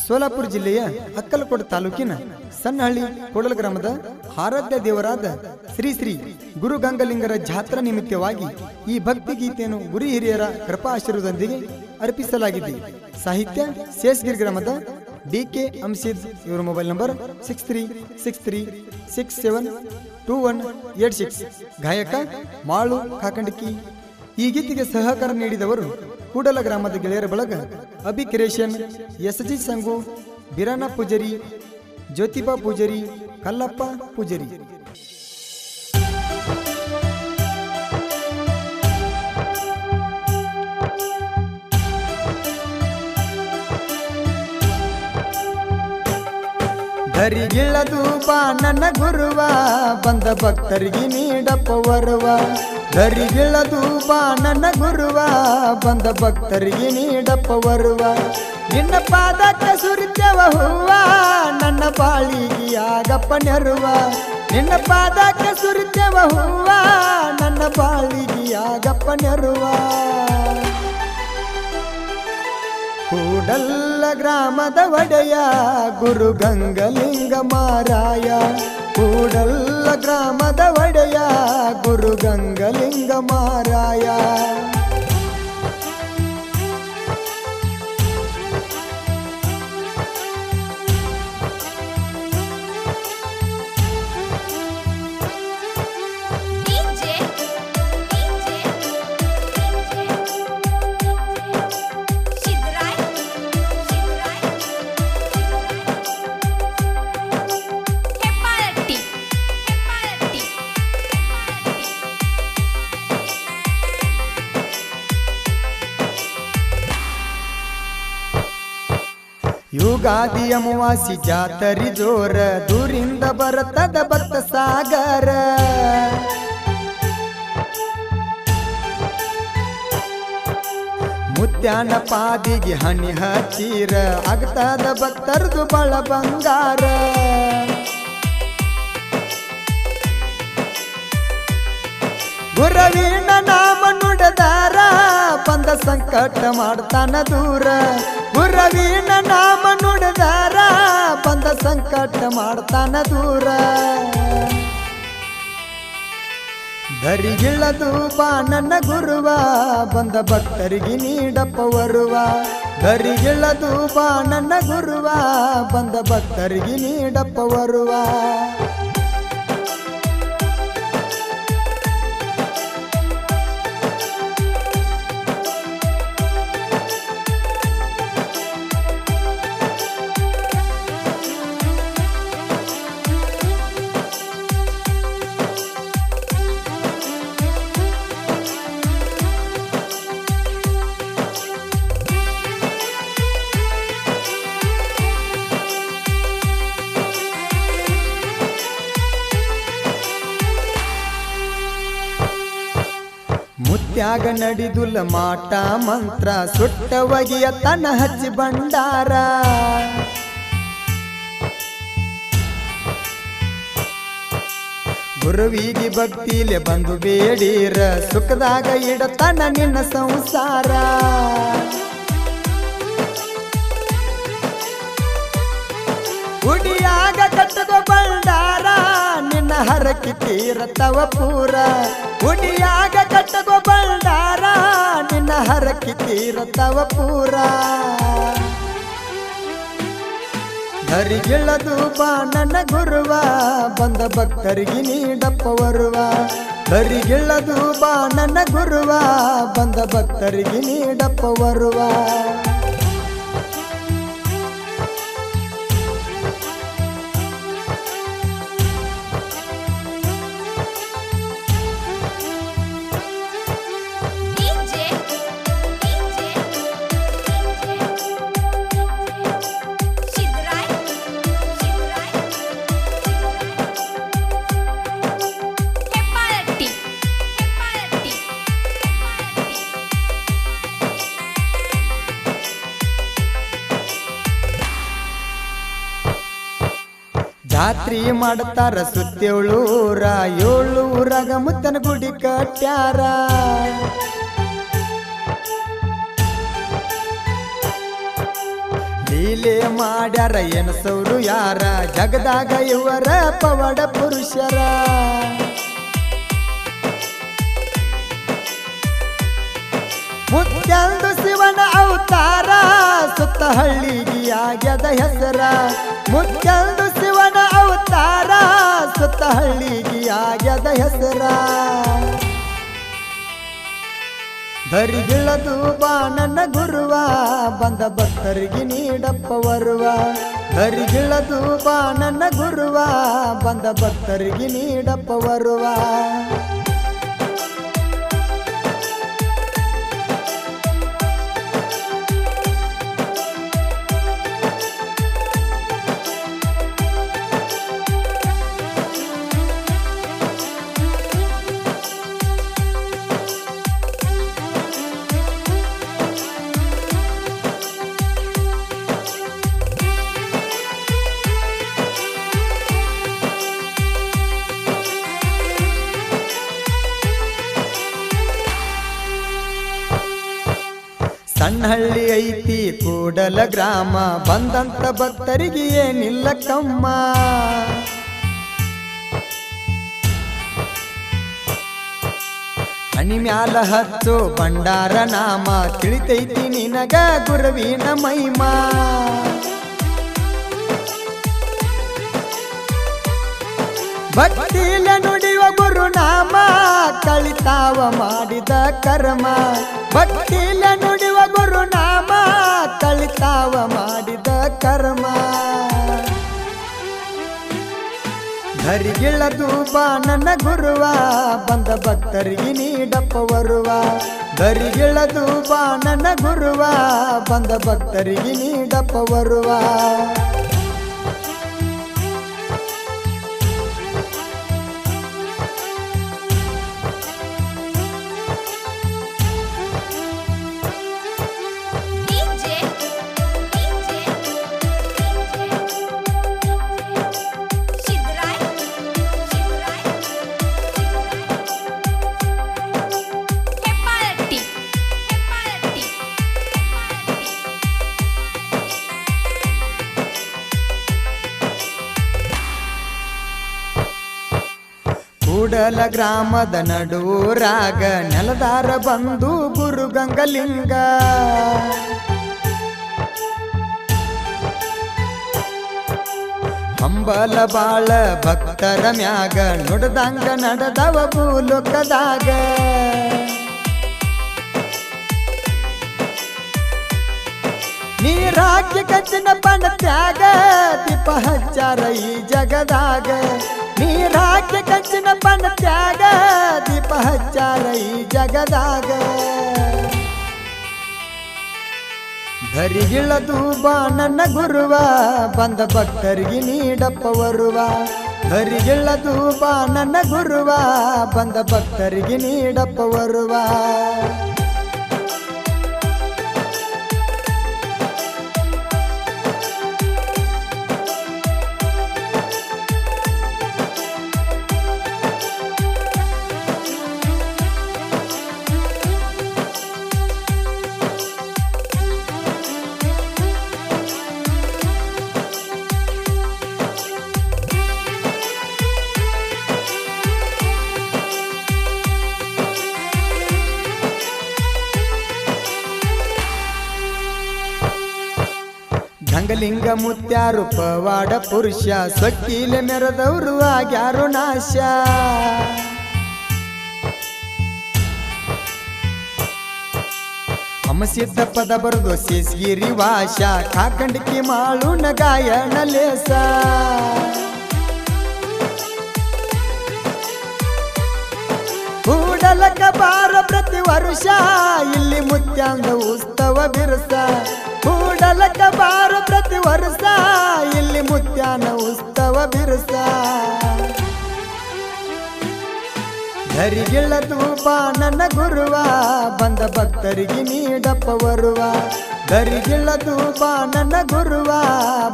ಸೋಲಾಪುರ ಜಿಲ್ಲೆಯ ಅಕ್ಕಲಕೋಟೆ ತಾಲೂಕಿನ ಸಣ್ಣಹಳ್ಳಿ ಕೋಡಲ ಗ್ರಾಮದ ಆರಾಧ್ಯ ದೇವರಾದ ಶ್ರೀ ಶ್ರೀ ಗುರು ಗಂಗಲಿಂಗರ ಜಾತ್ರಾ ನಿಮಿತ್ತವಾಗಿ ಈ ಭಕ್ತಿ ಗೀತೆಯನ್ನು ಗುರು ಹಿರಿಯರ ಕೃಪಾ ಆಶೀರ್ವಾದದೊಂದಿಗೆ ಅರ್ಪಿಸಲಾಗಿದೆ. ಸಾಹಿತ್ಯ ಶೇಷಗಿರಿ ಗ್ರಾಮದ ಡಿಕೆ ಅಂಶಿದ್. ಇವರ ಮೊಬೈಲ್ ನಂಬರ್ 6363672186. ಗಾಯಕ ಮಾಳು ಕಾಕಂಡಕಿ. ಈ ಗೀತೆಗೆ ಸಹಕಾರ ನೀಡಿದವರು ಕೂಡಲ ಗ್ರಾಮದ ಗೆಳೆಯರ ಬಳಗ ಅಭಿ ಕ್ರಿಯೇಷನ್, ಎಸ್ಜಿ ಸಂಗು, ಬಿರಾನ ಪೂಜರಿ, ಜ್ಯೋತಿಬಾ ಪೂಜರಿ, ಕಲ್ಲಪ್ಪ ಪೂಜರಿ. ಧರಿಗಿಳದು ಬಾ ನನ್ನ ಗುರುವ, ಬಂದ ಭಕ್ತರಿಗೆ ನೀಡಪ್ಪ ವರುವ. ಧರಿಗಿಳದು ಬಾ ನನ್ನ ಗುರುವ, ಬಂದ ಭಕ್ತರಿಗೆ ನೀಡಪ್ಪ ವರುವ. ನಿನ್ನ ಪಾದಕ್ಕೆ ಸುರಿತೇವ ಹೂವ, ನನ್ನ ಬಾಳಿಗೆ ಆಗಪ್ಪ ನೆರುವ. ನಿನ್ನ ಪಾದಕ್ಕೆ ಸುರಿತೇವ ಹೂವ, ನನ್ನ ಬಾಳಿಗೆ ಆಗಪ್ಪ ನೆರುವ. ಕೂಡಲ ಗ್ರಾಮದ ಒಡೆಯ ಗುರು ಗಂಗಲಿಂಗ ಮಾರಾಯ. ಕೂಡಲ ಗ್ರಾಮದ ಒಡೆಯ ಗುರು ಗಂಗಲಿಂಗ ಮಾರಾಯ. ಯುಗಾದಿ ಅಮಾವಾಸಿ ಜಾತರಿ ಜೋರ, ದೂರಿಂದ ಬರತದ ಭಕ್ತ ಸಾಗರ. ಮುತ್ಯಾನ ಪಾದಿಗೆ ಹನಿ ಹಚ್ಚೀರ, ಆಗ್ತದ ಭಕ್ತರದು ಬಳ ಬಂಗಾರ. ಗುರವಿನ ನಾಮ ನುಡದಾರ, ಬಂದ ಸಂಕಟ ಮಾಡ್ತಾನ ದೂರ. ಗುರವಿನ ನಾಮ ನುಡದಾರ, ಬಂದ ಸಂಕಟ ಮಾಡ್ತಾನ ದೂರ. ಧರಿಗಿಳದು ಬಾ ನನ್ನ ಗುರುವ, ಬಂದ ಭಕ್ತರಿಗೆ ನೀಡಪ್ಪ ವರುವ. ಧರಿಗಿಳದು ಬಾ ನನ್ನ ಗುರುವ, ಬಂದ ಭಕ್ತರಿಗೆ ನೀಡಪ್ಪ ವರುವ. ಮುತ್ಯಾಗ ನಡಿದುಲ್ಲ ಮಾಟ ಮಂತ್ರ, ಸುಟ್ಟ ಒಗೆಯ ತನ ಹಚ್ಚಿ ಬಂಡಾರ. ಗುರುವಿಗೆ ಭಕ್ತಿಲೆ ಬಂದು ಬೇಡೀರ, ಸುಖದಾಗ ಇಡತನ ನಿನ್ನ ಸಂಸಾರ. ಗುಡಿಯಾಗ ಕಟ್ಟಗೋ ಬಂಡಾರ, ನಿನ್ನ ಹರಕಿ ತೀರತವ ಪೂರ. ಗುಡಿಯಾಗ ಕಟ್ಟಗೋ ಬಂಡಾರ, ನಿನ್ನ ಹರಕಿ ತೀರತವ ಪೂರ. ಧರಿಗಿಳದು ಬಾ ನನ್ನ ಗುರುವ, ಬಂದ ಭಕ್ತರಿಗೆ ನೀಡಪ್ಪ ವರುವ. ಧರಿಗಿಳದು ಬಾ ನನ್ನ ಗುರುವ, ಬಂದ ಭಕ್ತರಿಗೆ ನೀಡಪ್ಪ ವರುವ. ಜಾತ್ರಿ ಮಾಡ್ತಾರ ಸುತ್ತೇಳೂರ, 7 ಊರಾಗ ಮುತ್ತನ ಗುಡಿ ಕಟ್ಟ್ಯಾರ. ಲೀಲೆ ಮಾಡ್ಯಾರ ಎನಸೌರು ಯಾರ ಜಗದಾಗ ಇವರ ಪವಾಡ ಪುರುಷರ ಮುತ್ಯಂದು ಶಿವನ ಅವತಾರ ಸುತ್ತ ಹಳ್ಳಿಗೆ ಆಗ್ಯದ ಹೆಸರ ಮುತ್ಯಂದು ಶಿವನ ಅವತಾರ ಸುತ್ತ ಹಳ್ಳಿಗೆ ಆಗ್ಯದ ಹೆಸರ ಧರಿಗಿಳದು ಬಾ ನನ್ನ ಗುರುವ ಬಂದ ಭಕ್ತರಿಗೆ ನೀಡಪ್ಪ ವರುವ ಧರಿಗಿಳದು ಬಾ ನನ್ನ ಗುರುವ ಬಂದ ಭಕ್ತರಿಗೆ ನೀಡಪ್ಪ ವರುವ ಸಣ್ಣಹಳ್ಳಿ ಐತಿ ಕೂಡಲ ಗ್ರಾಮ ಬಂದಂತ ಭಕ್ತರಿಗೆ ಏನಿಲ್ಲ ಕಮ್ಮ ಹನಿ ಮ್ಯಾಲ ಹಚ್ಚೋ ಭಂಡಾರ ನಾಮ ತಿಳಿತೈತಿ ನಿನಗ ಗುರುವಿನ ಮಹಿಮಾ ಭಕ್ತಿಲ ನುಡಿಯುವ ಗುರುನಾಮ ಕಳಿತಾವ ಮಾಡಿದ ಕರ್ಮ ಭಕ್ತಿಲ ನುಡಿಯುವ ಗುರುನಾಮ ಕಳಿತಾವ ಮಾಡಿದ ಕರ್ಮ ಧರಿಗಿಳದು ಬಾ ನನ್ನ ಗುರುವ ಬಂದ ಭಕ್ತರಿಗೆ ನೀಡಪ್ಪ ವರುವ ಧರಿಗಿಳದು ಬಾ ನನ್ನ ಗುರುವ ಬಂದ ಭಕ್ತರಿಗೆ ನೀಡಪ್ಪ ವರುವ ಕೂಡಲ ಗ್ರಾಮದ ನಡೂರಾಗ ನೆಲದಾರ ಬಂದು ಗುರು ಗಂಗಲಿಂಗ ಹಂಬಲ ಬಾಳ ಭಕ್ತರ ಮ್ಯಾಗ ನುಡದಂಗ ನಡೆದವ ಭೂಲೋಕದಾಗ ನೀರಾಕಿ ಕಚ್ಚಿನ ಬಣ್ಣ ತ್ಯಾಗ ದೀಪ ಹಚ್ಚಾರ ಈ ಜಗದಾಗ ನೀರಾಕಿ ಕಚ್ಚಿನ ಬಣ್ಣ ತ್ಯಾಗ ದೀಪ ಹಚ್ಚಾರ ಈ ಜಗದಾಗ ಧರಿಗಿಳದು ಬಾ ನನ್ನ ಗುರುವ ಬಂದ ಭಕ್ತರಿಗೆ ನೀಡಪ್ಪ ವರುವ ಧರಿಗಿಳದು ಬಾ ನನ್ನ ಗುರುವ ಬಂದ ಭಕ್ತರಿಗೆ ನೀಡಪ್ಪ ವರುವ ಗಂಗಲಿಂಗ ಮುತ್ಯಾರು ಪವಾಡ ಪುರುಷ ಸೊಕ್ಕಿಲೆ ಮೆರೆದವರು ಆಗ್ಯಾರು ನಾಶ ಅಮಸಿದ್ದ ಪದ ಬರೆದು ಶೇಷಗಿರಿ ವಾಶ ಕಾಕಂಡಿಕಿ ಮಾಳು ನಗಾಯಣ ಲೇಸ ಕೂಡಲಕ ಬಾರ ಪ್ರತಿ ವರ್ಷ ಇಲ್ಲಿ ಮುತ್ಯಾಂದ ಉತ್ಸವ ಬಿರುಸ ಕೂಡಲಕ ಬಾರ ಪ್ರತಿ ವರ್ಷ ಇಲ್ಲಿ ಮುತ್ಯಾನ ಉತ್ಸವ ಬಿರುಸ ಧರಿಗಿಳದು ಬಾ ನನ್ನ ಗುರುವ ಬಂದ ಭಕ್ತರಿಗೆ ನೀಡಪ್ಪ ವರುವ ಧರಿಗಿಳದು ಬಾ ನನ್ನ ಗುರುವ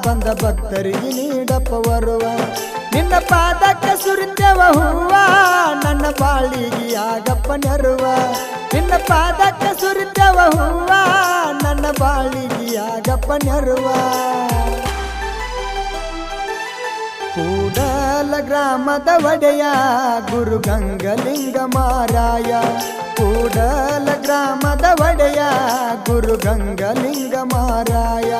ಬಂದ ಭಕ್ತರಿಗೆ ನೀಡಪ್ಪ ವರುವ ನಿನ್ನ ನಿನ್ನ ಪಾದಕ್ಕೆ ಸುರಿತೇವ ಹೂವ ನನ್ನ ಬಾಳಿಗೆ ಆಗಪ್ಪ ನೆರವ ನಿನ್ನ ಪಾದಕ್ಕೆ ಸುರಿತೇವ ಹೂವ ನನ್ನ ಬಾಳಿಗೆ ಆಗಪ್ಪ ನೆರವ ಕೂಡಲ ಗ್ರಾಮದ ಒಡೆಯ ಗುರು ಗಂಗಲಿಂಗ ಮಾರಾಯ ಕೂಡಲ ಗ್ರಾಮದ ಒಡೆಯ ಗುರು ಗಂಗಲಿಂಗ ಮಾರಾಯ